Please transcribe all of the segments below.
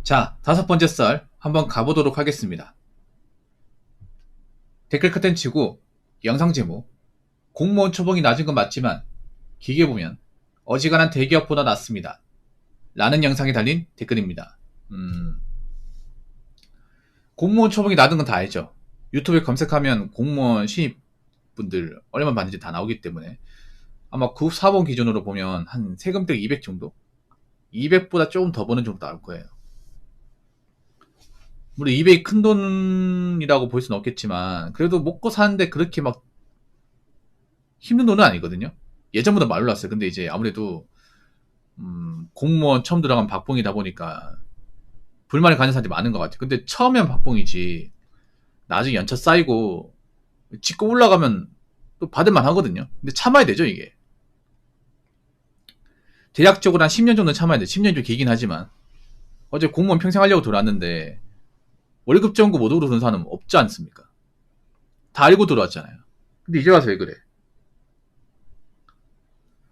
자, 다섯 번째 썰 한번 가보도록 하겠습니다. 댓글 커튼 치고 영상 제목 공무원 초봉이 낮은 건 맞지만 길게 보면 어지간한 대기업보다 낫습니다. 라는 영상에 달린 댓글입니다. 공무원 초봉이 낮은 건 다 알죠. 유튜브에 검색하면 공무원 신입분들 얼마 받는지 다 나오기 때문에 아마 구 사본 기준으로 보면 한 세금대 200 정도? 200보다 조금 더 버는 정도 나올 거예요. 물론 200이 큰 돈이라고 볼 수는 없겠지만 그래도 먹고 사는데 그렇게 막 힘든 돈은 아니거든요. 예전보다 많이 올랐어요. 근데 이제 아무래도 공무원 처음 들어간 박봉이다 보니까 불만이 가는 사람들이 많은 것 같아요. 근데 처음엔 박봉이지 나중에 연차 쌓이고 직급 올라가면 또 받을만 하거든요. 근데 참아야 되죠, 이게. 대략적으로 한 10년 정도 참아야 돼. 10년이 좀 길긴 하지만 어제 공무원 평생 하려고 들어왔는데 월급 적은 거 못 오르는 들어온 사람은 없지 않습니까? 다 알고 들어왔잖아요. 근데 이제 와서 왜 그래?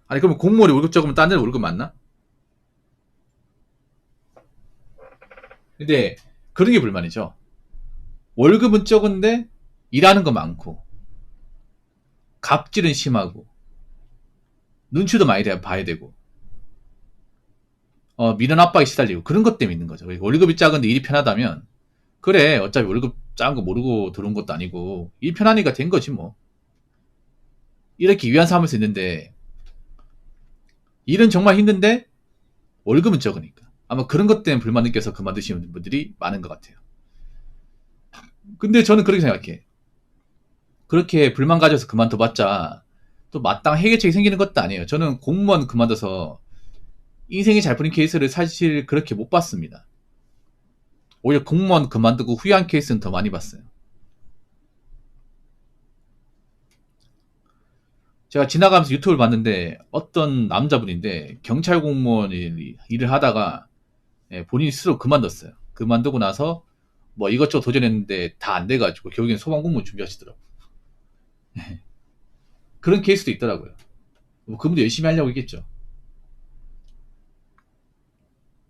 아니 그러면 공무원이 월급 적으면 딴 데는 월급 많나? 근데 그런 게 불만이죠. 월급은 적은데 일하는 거 많고 갑질은 심하고 눈치도 많이 봐야 되고 미련 압박에 시달리고 그런 것 때문에 있는 거죠. 월급이 작은데 일이 편하다면 그래 어차피 월급 작은 거 모르고 들어온 것도 아니고 일 편하니까 된 거지 뭐. 이렇게 위안 삼을 수 있는데 일은 정말 힘든데 월급은 적으니까 아마 그런 것 때문에 불만 느껴서 그만두시는 분들이 많은 것 같아요. 근데 저는 그렇게 생각해. 그렇게 불만 가져서 그만둬봤자 또 마땅한 해결책이 생기는 것도 아니에요. 저는 공무원 그만둬서 인생이 잘 풀린 케이스를 사실 그렇게 못 봤습니다. 오히려 공무원 그만두고 후회한 케이스는 더 많이 봤어요. 제가 지나가면서 유튜브를 봤는데 어떤 남자분인데 경찰 공무원 일을 하다가 본인이 스스로 그만뒀어요. 그만두고 나서 뭐 이것저것 도전했는데 다 안 돼가지고 결국엔 소방공무원 준비하시더라고요. 그런 케이스도 있더라고요. 뭐 그분도 열심히 하려고 했겠죠.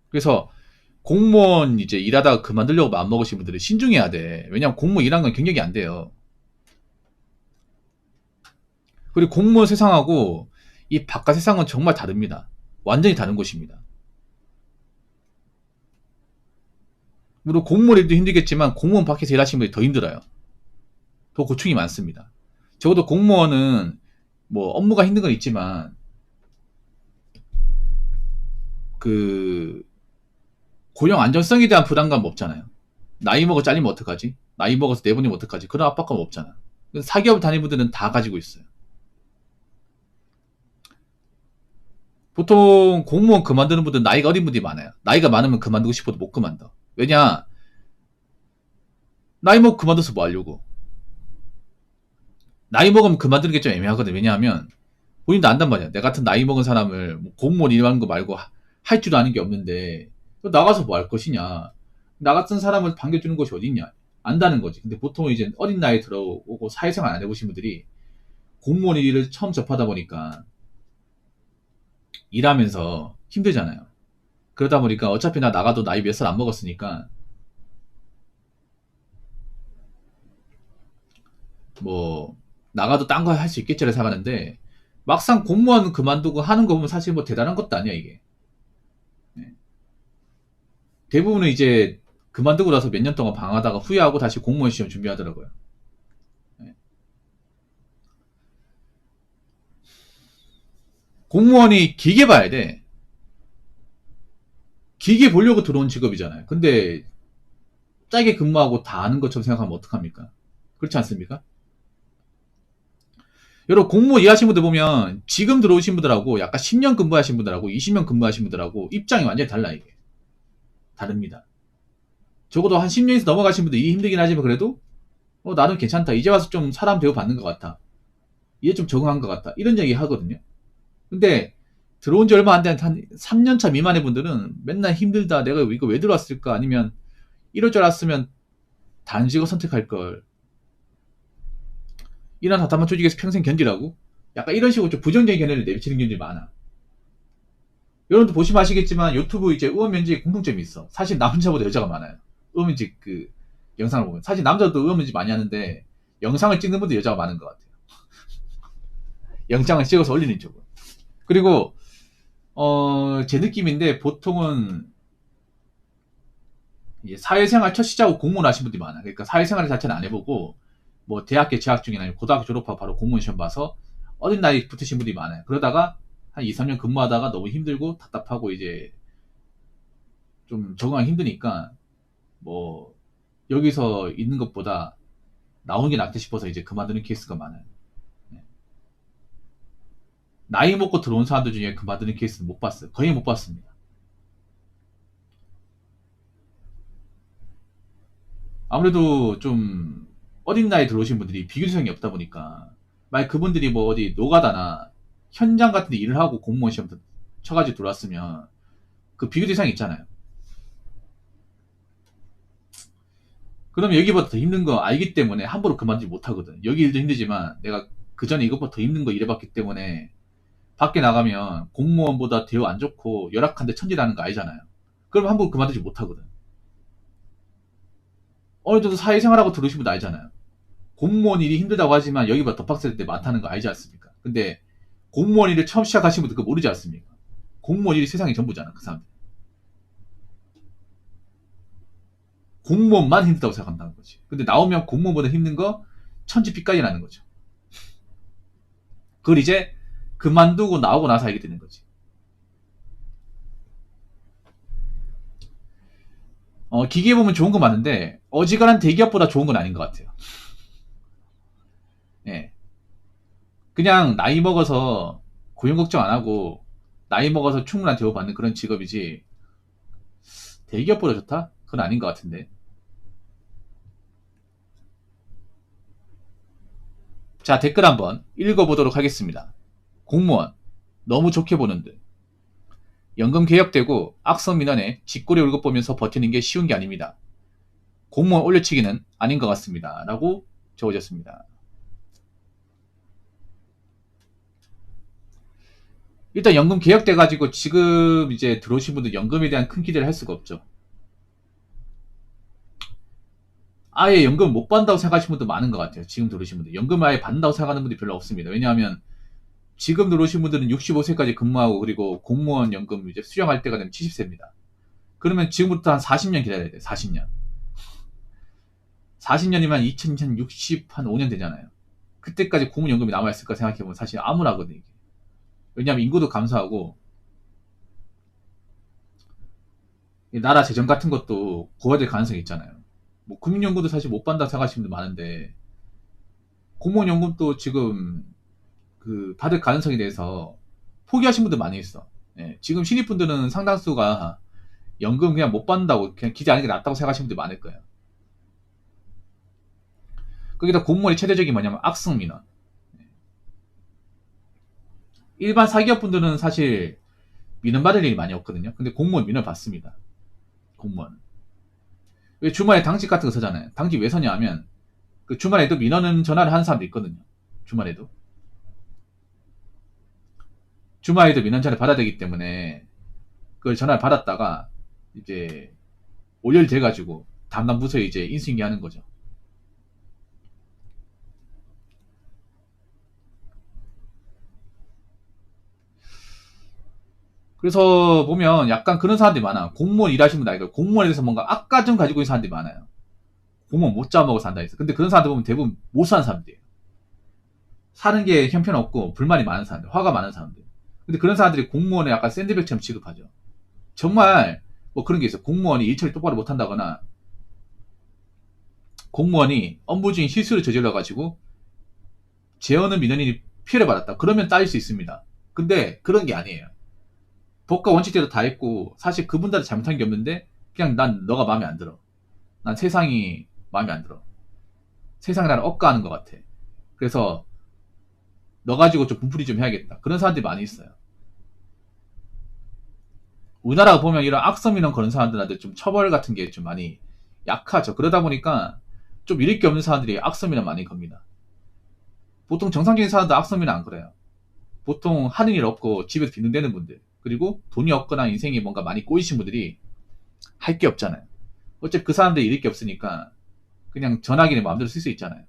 그래서 공무원 이제 일하다가 그만두려고 마음먹으신 분들은 신중해야 돼. 왜냐면 공무원 일하는 건 경력이 안 돼요. 그리고 공무원 세상하고 이 바깥 세상은 정말 다릅니다. 완전히 다른 곳입니다. 물론 공무원 일도 힘들겠지만 공무원 밖에서 일하시는 분들이 더 힘들어요. 더 고충이 많습니다. 적어도 공무원은 뭐 업무가 힘든 건 있지만 그 고용 안정성에 대한 부담감 없잖아요. 나이 먹어 잘리면 어떡하지? 나이 먹어서 내보내면 어떡하지? 그런 압박감 없잖아. 사기업 다니는 분들은 다 가지고 있어요. 보통 공무원 그만두는 분들은 나이가 어린 분들이 많아요. 나이가 많으면 그만두고 싶어도 못 그만둬. 왜냐? 나이 먹고 그만둬서 뭐 하려고? 나이 먹으면 그만두는 게 좀 애매하거든. 왜냐하면 본인도 안단 말이야. 내 같은 나이 먹은 사람을 뭐 공무원 일하는 거 말고 할 줄 아는 게 없는데 나가서 뭐 할 것이냐. 나 같은 사람을 반겨주는 것이 어딨냐. 안다는 거지. 근데 보통 이제 어린 나이에 들어오고 사회생활 안 해보신 분들이 공무원 일을 처음 접하다 보니까 일하면서 힘들잖아요. 그러다 보니까 어차피 나 나가도 나이 몇 살 안 먹었으니까 뭐 나가도 딴 거 할 수 있겠지라 생각하는데 막상 공무원 그만두고 하는 거 보면 사실 뭐 대단한 것도 아니야 이게. 네. 대부분은 이제 그만두고 나서 몇 년 동안 방황하다가 후회하고 다시 공무원 시험 준비하더라고요. 네. 공무원이 길게 봐야 돼. 길게 보려고 들어온 직업이잖아요. 근데 짧게 근무하고 다 아는 것처럼 생각하면 어떡합니까? 그렇지 않습니까? 여러 공무원 일하신 분들 보면 지금 들어오신 분들하고 약간 10년 근무하신 분들하고 20년 근무하신 분들하고 입장이 완전히 달라 이게. 다릅니다. 적어도 한 10년에서 넘어가신 분들 일이 힘들긴 하지만 그래도 나는 괜찮다. 이제 와서 좀 사람 대우 받는 것 같아. 이제 좀 적응한 것 같다. 이런 얘기 하거든요. 근데 들어온 지 얼마 안 된 한 3년차 미만의 분들은 맨날 힘들다. 내가 이거 왜 들어왔을까? 아니면 이럴 줄 알았으면 단직을 선택할 걸. 이런 답답한 조직에서 평생 견디라고? 약간 이런 식으로 좀 부정적인 견해를 내비치는 경우들이 많아. 여러분도 보시면 아시겠지만 유튜브 이제 의원 면직에 공통점이 있어. 사실 남자보다 여자가 많아요. 의원 면직 그 영상을 보면. 사실 남자도 의원 면직 많이 하는데 영상을 찍는 분도 여자가 많은 것 같아요. 영상을 찍어서 올리는 쪽은. 그리고 제 느낌인데 보통은 이제 사회생활 첫 시작하고 공무원 하신 분들이 많아요. 그러니까 사회생활 자체는 안 해보고 뭐 대학교 재학 중이나 아니면 고등학교 졸업하고 바로 공무원 시험 봐서 어린 나이 붙으신 분들이 많아요. 그러다가 한 2, 3년 근무하다가 너무 힘들고 답답하고 이제 좀 적응하기 힘드니까 뭐 여기서 있는 것보다 나오는 게 낫다 싶어서 이제 그만두는 케이스가 많아요. 네. 나이 먹고 들어온 사람들 중에 그만두는 케이스는 못 봤어요. 거의 못 봤습니다. 아무래도 좀 어린 나이에 들어오신 분들이 비교성이 없다 보니까 만약 그분들이 뭐 어디 노가다나 현장 같은 데 일을 하고 공무원 시험 쳐가지고 들어왔으면 그 비교 대상이 있잖아요. 그러면 여기보다 더 힘든 거 알기 때문에 함부로 그만두지 못하거든. 여기 일도 힘들지만 내가 그 전에 이것보다 더 힘든 거 일해봤기 때문에 밖에 나가면 공무원보다 대우 안 좋고 열악한데 천지라는 거 알잖아요. 그럼 함부로 그만두지 못하거든. 어느 정도 사회생활하고 들어오신 분 알잖아요. 공무원 일이 힘들다고 하지만 여기보다 더 빡셀 때 많다는 거 알지 않습니까? 근데 공무원 일을 처음 시작하신 분들 그거 모르지 않습니까? 공무원 일이 세상이 전부잖아, 그 사람들. 공무원만 힘들다고 생각한다는 거지. 근데 나오면 공무원보다 힘든 거 천지빛깔이 나는 거죠. 그걸 이제 그만두고 나오고 나서 알게 되는 거지. 기계에 보면 좋은 거 많은데 어지간한 대기업보다 좋은 건 아닌 것 같아요. 예. 그냥 나이 먹어서 고용 걱정 안 하고 나이 먹어서 충분한 대우 받는 그런 직업이지 대기업보다 좋다? 그건 아닌 것 같은데. 자, 댓글 한번 읽어보도록 하겠습니다. 공무원 너무 좋게 보는 듯. 연금 개혁되고 악성 민원에 쥐꼬리 월급 보면서 버티는 게 쉬운 게 아닙니다. 공무원 올려치기는 아닌 것 같습니다. 라고 적어졌습니다. 일단 연금 개혁돼가지고 지금 이제 들어오신 분들 연금에 대한 큰 기대를 할 수가 없죠. 아예 연금 못 받는다고 생각하시는 분도 많은 것 같아요. 지금 들어오신 분들. 연금을 아예 받는다고 생각하는 분들이 별로 없습니다. 왜냐하면 지금 들어오신 분들은 65세까지 근무하고 그리고 공무원 연금 이제 수령할 때가 되면 70세입니다. 그러면 지금부터 한 40년 기다려야 돼요. 40년. 40년이면 2060, 한 5년 되잖아요. 그때까지 공무원 연금이 남아있을까 생각해보면 사실 암울하거든요. 왜냐하면 인구도 감소하고 나라 재정 같은 것도 고갈될 가능성이 있잖아요. 뭐 금융연금도 사실 못 받는다 생각하시는 분들 많은데 공무원 연금도 지금 그 받을 가능성에 대해서 포기하신 분들 많이 있어. 예, 지금 신입분들은 상당수가 연금 그냥 못 받는다고 그냥 기대 안 하는 게 낫다고 생각하시는 분들 많을 거예요. 거기다 공무원의 최대적인 뭐냐면 악성 민원. 일반 사기업분들은 사실 민원 받을 일이 많이 없거든요. 근데 공무원 민원 받습니다. 공무원. 왜 주말에 당직 같은 거 서잖아요. 당직 왜 서냐 하면 그 주말에도 민원은 전화를 하는 사람도 있거든요. 주말에도. 주말에도 민원 전화 받아야 되기 때문에 그걸 전화를 받았다가 이제 올렬돼가지고 담당 부서에 이제 인수인계 하는 거죠. 그래서 보면 약간 그런 사람들이 많아. 공무원 일하시는 분들 아니고 공무원에 대해서 뭔가 악가정 가지고 있는 사람들이 많아요. 공무원 못 잡아먹어 산다 해서. 근데 그런 사람들 보면 대부분 못 사는 사람들이에요. 사는 게 형편없고 불만이 많은 사람들, 화가 많은 사람들. 근데 그런 사람들이 공무원에 약간 샌드백처럼 취급하죠. 정말 뭐 그런 게 있어요. 공무원이 일 처리 똑바로 못한다거나 공무원이 업무 중에 실수를 저질러가지고 재원은 민원인이 피해를 받았다. 그러면 따질 수 있습니다. 근데 그런 게 아니에요. 법과 원칙대로 다 했고 사실 그분들한테 잘못한 게 없는데 그냥 난 너가 마음에 안 들어. 난 세상이 마음에 안 들어. 세상이 나를 억까하는 것 같아. 그래서 너 가지고 좀 분풀이 좀 해야겠다. 그런 사람들이 많이 있어요. 우리나라 보면 이런 악성 민원 거는 사람들한테 좀 처벌 같은 게 좀 많이 약하죠. 그러다 보니까 좀 잃을 게 없는 사람들이 악성 민원 많이 겁니다. 보통 정상적인 사람들 악성 민원 안 그래요. 보통 하는 일 없고 집에서 빈둥대는 분들. 그리고 돈이 없거나 인생에 뭔가 많이 꼬이신 분들이 할 게 없잖아요. 어차피 그 사람들이 잃을 게 없으니까 그냥 전화기를 마음대로 쓸 수 있잖아요.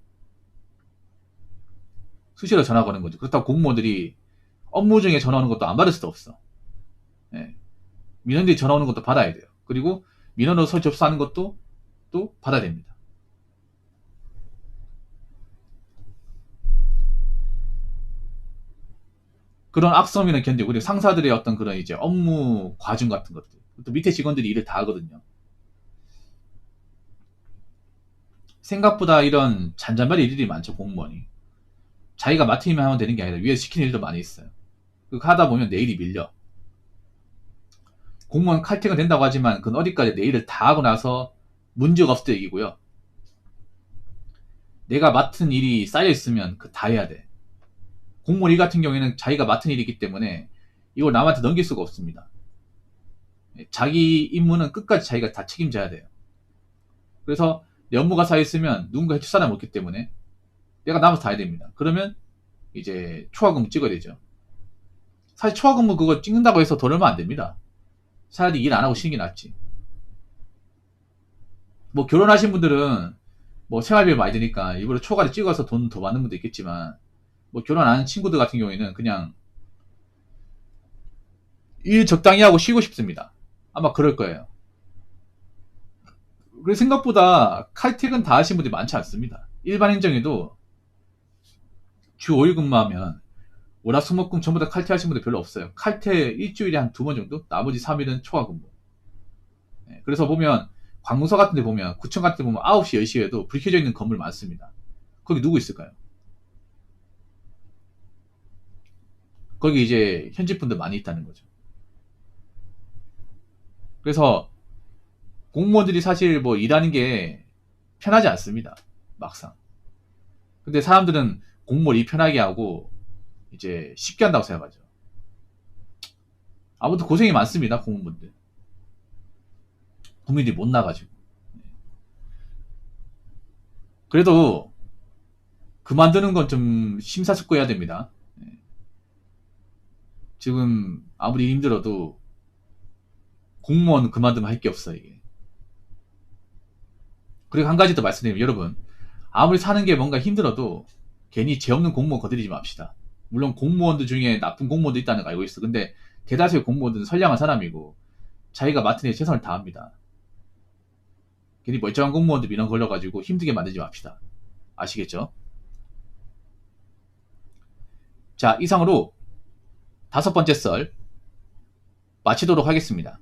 수시로 전화 거는 거죠. 그렇다고 공무원들이 업무 중에 전화 오는 것도 안 받을 수도 없어. 예. 민원들이 전화 오는 것도 받아야 돼요. 그리고 민원으로 서 접수하는 것도 또 받아야 됩니다. 그런 악성미는 견디고, 그리고 상사들의 어떤 그런 이제 업무 과중 같은 것들, 또 밑에 직원들이 일을 다 하거든요. 생각보다 이런 잔잔바리 일들이 많죠, 공무원이. 자기가 맡은 일만 하면 되는 게 아니라 위에서 시키는 일도 많이 있어요. 그거 하다 보면 내일이 밀려. 공무원 칼퇴가 된다고 하지만 그건 어디까지 내일을 다 하고 나서 문제가 없을 때 얘기고요. 내가 맡은 일이 쌓여 있으면 그 다 해야 돼. 공무원 일 같은 경우에는 자기가 맡은 일이기 때문에 이걸 남한테 넘길 수가 없습니다. 자기 임무는 끝까지 자기가 다 책임져야 돼요. 그래서 내 업무가 쌓여 있으면 누군가 해줄 사람이 없기 때문에 내가 남아서 다 해야 됩니다. 그러면 이제 초과근무 찍어야 되죠. 사실 초과근무 그거 찍는다고 해서 돈 얼마 안 됩니다. 차라리 일 안 하고 쉬는 게 낫지. 뭐 결혼하신 분들은 뭐 생활비 많이 드니까 일부러 초과를 찍어서 돈 더 받는 분도 있겠지만, 뭐 결혼 안 하는 친구들 같은 경우에는 그냥 일 적당히 하고 쉬고 싶습니다. 아마 그럴 거예요. 그래서 생각보다 칼퇴근 다 하신 분들이 많지 않습니다. 일반 행정에도 주 5일 근무하면 월화수목금 전부 다 칼퇴하신 분들 별로 없어요. 칼퇴 일주일에 한 2번 정도? 나머지 3일은 초과 근무. 그래서 보면 관공서 같은 데 보면, 구청 같은 데 보면 9시, 10시에도 불 켜져 있는 건물 많습니다. 거기 누구 있을까요? 거기 이제 현직 분들 많이 있다는 거죠. 그래서 공무원들이 사실 뭐 일하는 게 편하지 않습니다. 막상. 근데 사람들은 공무원 일 편하게 하고 이제 쉽게 한다고 생각하죠. 아무튼 고생이 많습니다, 공무원분들. 국민들이 못 나가지고. 그래도 그만두는 건 좀 심사숙고해야 됩니다. 지금 아무리 힘들어도 공무원 그만두면 할 게 없어, 이게. 그리고 한 가지 더 말씀드리면, 여러분, 아무리 사는 게 뭔가 힘들어도 괜히 죄 없는 공무원 거드리지 맙시다. 물론 공무원들 중에 나쁜 공무원도 있다는 거 알고 있어. 근데 대다수의 공무원들은 선량한 사람이고 자기가 맡은 일에 최선을 다합니다. 괜히 멀쩡한 공무원들 민원 걸려가지고 힘들게 만들지 맙시다. 아시겠죠? 자, 이상으로 5번째 썰 마치도록 하겠습니다.